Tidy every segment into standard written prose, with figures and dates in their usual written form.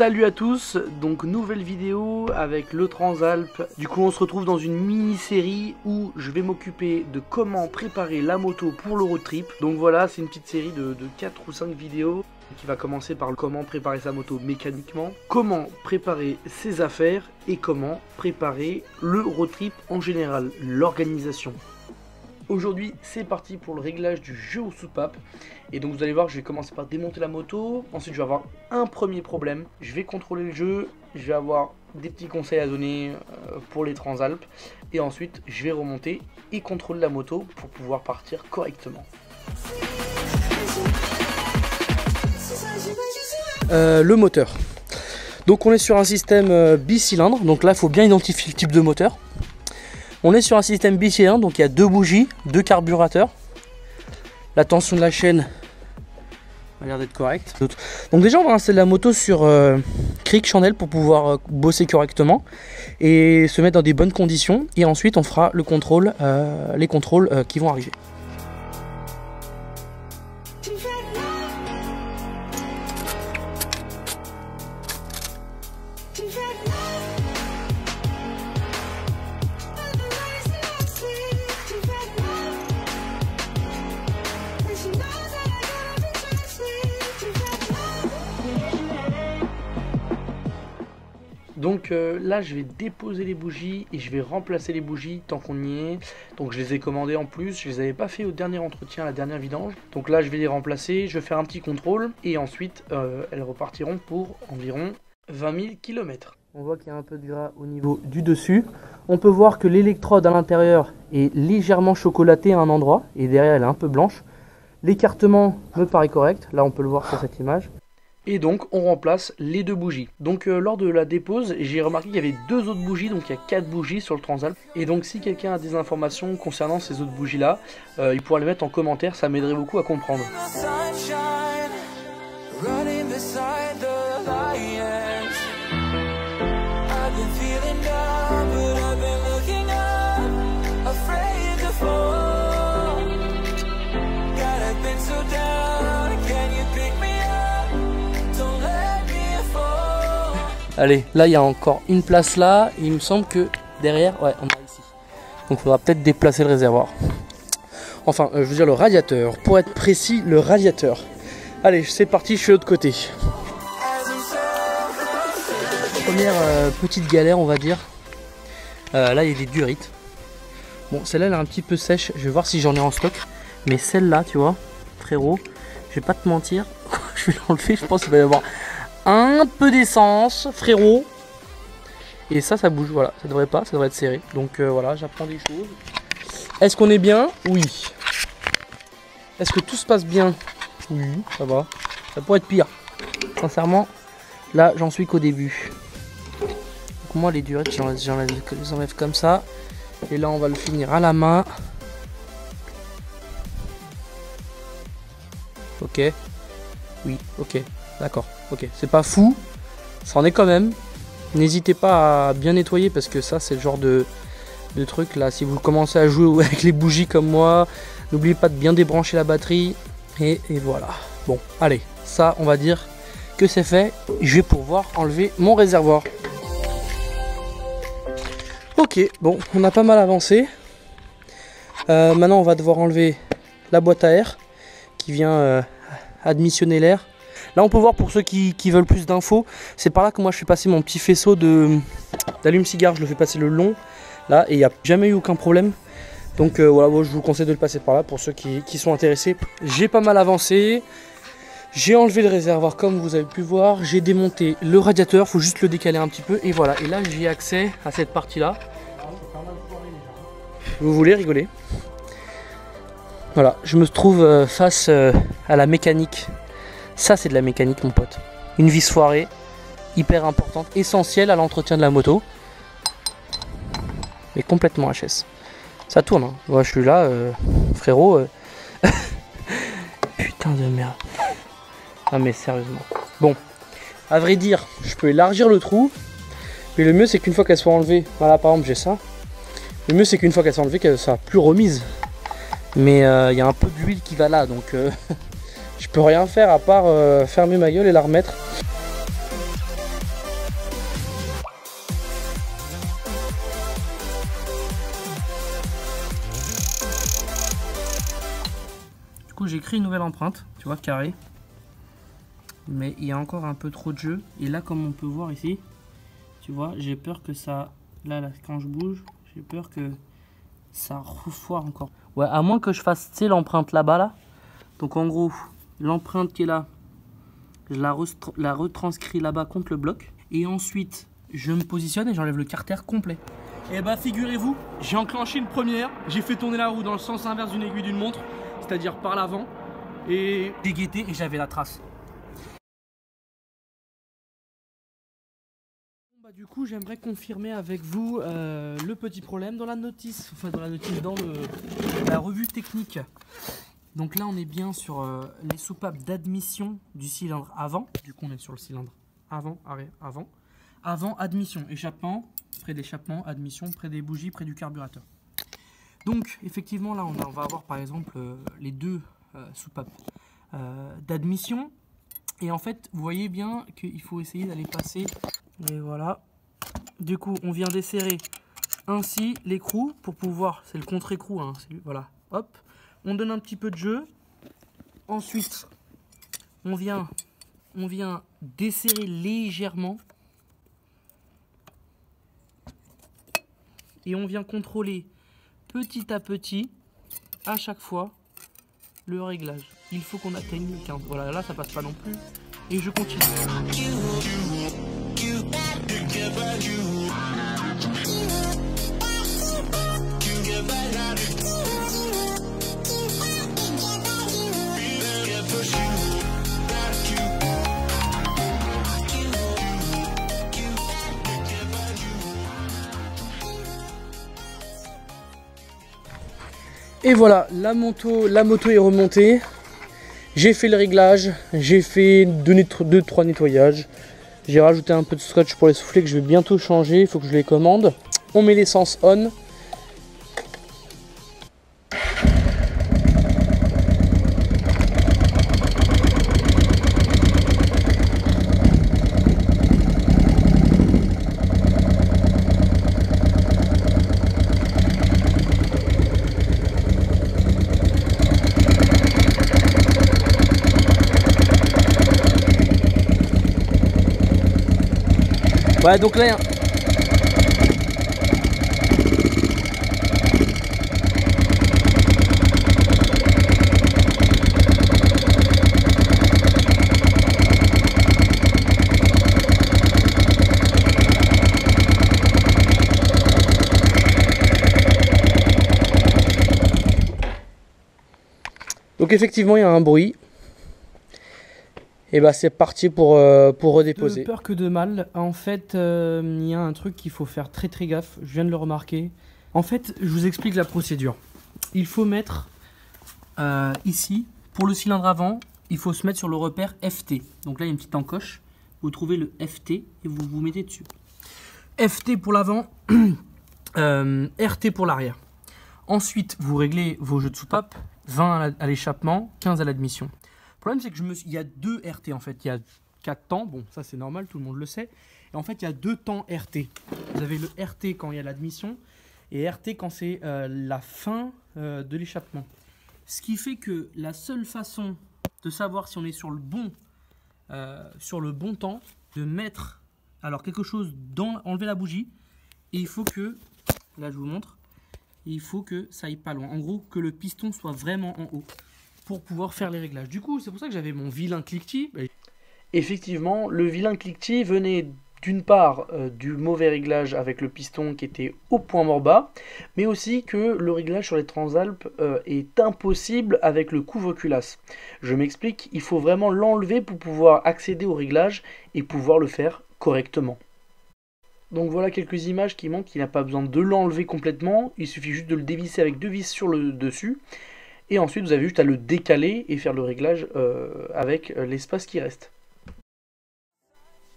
Salut à tous, donc nouvelle vidéo avec le Transalp. Du coup on se retrouve dans une mini-série où je vais m'occuper de comment préparer la moto pour le road trip. Donc voilà, c'est une petite série de 4 ou 5 vidéos qui va commencer par comment préparer sa moto mécaniquement, comment préparer ses affaires et comment préparer le road trip en général, l'organisation. Aujourd'hui c'est parti pour le réglage du jeu aux soupapes. Et donc vous allez voir, je vais commencer par démonter la moto. Ensuite je vais avoir un premier problème. Je vais contrôler le jeu. Je vais avoir des petits conseils à donner pour les Transalp. Et ensuite je vais remonter et contrôler la moto pour pouvoir partir correctement. Le moteur. Donc on est sur un système bicylindre. Donc là il faut bien identifier le type de moteur. On est sur un système bicylindre, donc il y a 2 bougies, 2 carburateurs. La tension de la chaîne a l'air d'être correcte. Donc déjà on va installer la moto sur cric chandelle pour pouvoir bosser correctement et se mettre dans des bonnes conditions. Et ensuite on fera le contrôle, les contrôles qui vont arriver. Donc là je vais déposer les bougies et je vais remplacer les bougies tant qu'on y est. Donc je les ai commandées en plus, je les avais pas fait au dernier entretien, à la dernière vidange. Donc là je vais les remplacer, je vais faire un petit contrôle et ensuite elles repartiront pour environ 20 000 km. On voit qu'il y a un peu de gras au niveau du dessus. On peut voir que l'électrode à l'intérieur est légèrement chocolatée à un endroit et derrière elle est un peu blanche. L'écartement me paraît correct, là on peut le voir sur cette image. Et donc on remplace les 2 bougies. Donc lors de la dépose, j'ai remarqué qu'il y avait 2 autres bougies, donc il y a 4 bougies sur le Transalp. Et donc si quelqu'un a des informations concernant ces autres bougies là, il pourra les mettre en commentaire, ça m'aiderait beaucoup à comprendre. Allez, là il y a encore une place là, et il me semble que derrière, ouais, on est ici. Donc il faudra peut-être déplacer le réservoir. Enfin, je veux dire le radiateur, pour être précis, le radiateur. Allez, c'est parti, je suis de l'autre côté. Première petite galère, on va dire. Là, il y a des durites. Bon, celle-là, elle est un petit peu sèche, je vais voir si j'en ai en stock. Mais celle-là, tu vois, frérot, je vais pas te mentir, je vais l'enlever, je pense qu'il va y avoir un peu d'essence, frérot. Et ça bouge, voilà, ça devrait pas, ça devrait être serré. Donc voilà, j'apprends des choses. Est-ce qu'on est bien? Oui. Est-ce que tout se passe bien? Oui, ça va. Ça pourrait être pire. Sincèrement, là, j'en suis qu'au début. Donc moi, les durettes, j'enlève comme ça. Et là, on va le finir à la main. Ok. Oui, ok. D'accord, ok, c'est pas fou, ça en est quand même. N'hésitez pas à bien nettoyer parce que ça c'est le genre de truc là, si vous commencez à jouer avec les bougies comme moi, n'oubliez pas de bien débrancher la batterie et voilà. Bon, allez, ça on va dire que c'est fait, je vais pouvoir enlever mon réservoir. Ok, bon, on a pas mal avancé. Maintenant on va devoir enlever la boîte à air qui vient admissionner l'air. Là on peut voir pour ceux qui veulent plus d'infos, c'est par là que moi je fais passer mon petit faisceau d'allume-cigare, je le fais passer le long là et il n'y a jamais eu aucun problème. Donc voilà, je vous conseille de le passer par là pour ceux qui sont intéressés. J'ai pas mal avancé, j'ai enlevé le réservoir comme vous avez pu voir, j'ai démonté le radiateur, il faut juste le décaler un petit peu et voilà. Et là j'ai accès à cette partie là. Vous voulez rigoler? Voilà, je me trouve face à la mécanique. Ça c'est de la mécanique mon pote. Une vis foirée, hyper importante, essentielle à l'entretien de la moto. Mais complètement HS. Ça tourne, hein. Moi je suis là, frérot. Putain de merde. Non mais sérieusement. Bon, à vrai dire, je peux élargir le trou. Mais le mieux c'est qu'une fois qu'elle soit enlevée, voilà par exemple j'ai ça. Le mieux c'est qu'une fois qu'elle soit enlevée, qu'elle soit plus remise. Mais il y a un peu d'huile qui va là, donc je peux rien faire à part fermer ma gueule et la remettre. coup j'ai créé une nouvelle empreinte, tu vois, carré. Mais il y a encore un peu trop de jeu. Et là, comme on peut voir ici, tu vois, j'ai peur que ça... Là, quand je bouge, j'ai peur que ça refoire encore. Ouais, à moins que je fasse, tu sais, l'empreinte là-bas, là. Donc en gros, l'empreinte qui est là, je la retranscris là-bas contre le bloc. Et ensuite, je me positionne et j'enlève le carter complet. Et bah figurez-vous, j'ai enclenché une première. J'ai fait tourner la roue dans le sens inverse d'une aiguille d'une montre, c'est-à-dire par l'avant. Et j'ai guetté et j'avais la trace. Du coup, j'aimerais confirmer avec vous le petit problème dans la notice, enfin dans la revue technique. Donc là, on est bien sur les soupapes d'admission du cylindre avant. Du coup, on est sur le cylindre avant, arrière, avant. Avant, admission, échappement, près d'échappement, admission, près des bougies, près du carburateur. Donc, effectivement, là, on va avoir par exemple les deux soupapes d'admission. Et en fait, vous voyez bien qu'il faut essayer d'aller passer. Et voilà. Du coup, on vient desserrer ainsi l'écrou pour pouvoir. C'est le contre-écrou. Hein, voilà. Hop. On donne un petit peu de jeu. Ensuite, on vient desserrer légèrement. Et on vient contrôler petit à petit, à chaque fois, le réglage. Il faut qu'on atteigne le 15. Voilà, là, ça passe pas non plus. Et je continue. Et voilà, la moto est remontée. J'ai fait le réglage, j'ai fait 2-3 nettoyages. J'ai rajouté un peu de scotch pour les soufflets que je vais bientôt changer, il faut que je les commande. On met l'essence on. Ouais, donc là, donc effectivement, il y a un bruit. Et bah c'est parti pour redéposer. De peur que de mal, en fait, il y a un truc qu'il faut faire très gaffe, je viens de le remarquer. En fait, je vous explique la procédure. Il faut mettre ici, pour le cylindre avant, il faut se mettre sur le repère FT. Donc là, il y a une petite encoche, vous trouvez le FT et vous vous mettez dessus. FT pour l'avant, RT pour l'arrière. Ensuite, vous réglez vos jeux de soupape, 20 à l'échappement, 15 à l'admission. Le problème, c'est que il y a deux RT en fait. Il y a 4 temps. Bon, ça c'est normal, tout le monde le sait. Et en fait, il y a 2 temps RT. Vous avez le RT quand il y a l'admission et RT quand c'est la fin de l'échappement. Ce qui fait que la seule façon de savoir si on est sur le bon temps, de mettre alors quelque chose enlever la bougie. Et il faut que, là je vous montre, il faut que ça aille pas loin. En gros, que le piston soit vraiment en haut pour pouvoir faire les réglages. Du coup, c'est pour ça que j'avais mon vilain cliquetis. Effectivement, le vilain cliquetis venait d'une part du mauvais réglage avec le piston qui était au point mort bas, mais aussi que le réglage sur les Transalpes est impossible avec le couvre-culasse. Je m'explique, il faut vraiment l'enlever pour pouvoir accéder au réglage et pouvoir le faire correctement. Donc voilà quelques images qui montrent qu'il n'a pas besoin de l'enlever complètement, il suffit juste de le dévisser avec 2 vis sur le dessus. Et ensuite, vous avez juste à le décaler et faire le réglage avec l'espace qui reste.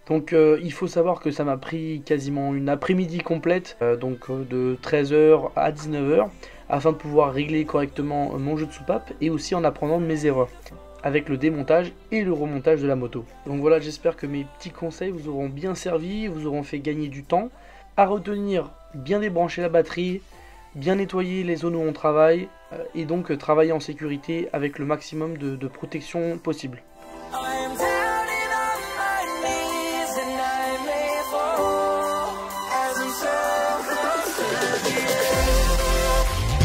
Donc il faut savoir que ça m'a pris quasiment une après-midi complète, donc de 13h à 19h, afin de pouvoir régler correctement mon jeu de soupape et aussi en apprenant de mes erreurs, avec le démontage et le remontage de la moto. Donc voilà, j'espère que mes petits conseils vous auront bien servi, vous auront fait gagner du temps. À retenir, bien débrancher la batterie, bien nettoyer les zones où on travaille et donc travailler en sécurité avec le maximum de protection possible.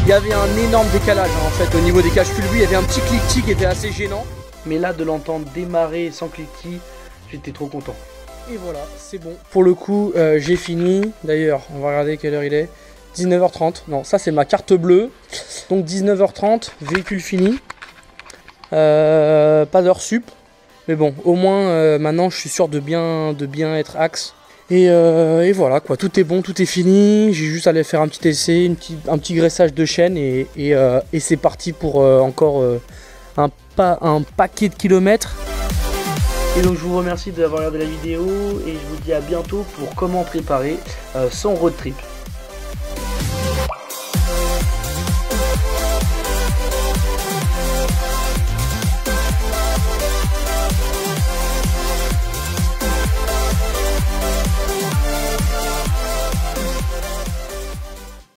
Il y avait un énorme décalage en fait au niveau des caches fulgures, il y avait un petit cliquetis qui était assez gênant. Mais là de l'entendre démarrer sans cliquetis, j'étais trop content. Et voilà, c'est bon. Pour le coup, j'ai fini. D'ailleurs, on va regarder quelle heure il est. 19h30. Non, ça c'est ma carte bleue. Donc 19h30, véhicule fini. Pas d'heure sup. Mais bon, au moins maintenant je suis sûr de bien être axe. Et voilà quoi, tout est bon, tout est fini. J'ai juste allé faire un petit essai, un petit graissage de chaîne et c'est parti pour encore un paquet de kilomètres. Et donc je vous remercie d'avoir regardé la vidéo et je vous dis à bientôt pour comment préparer son road trip.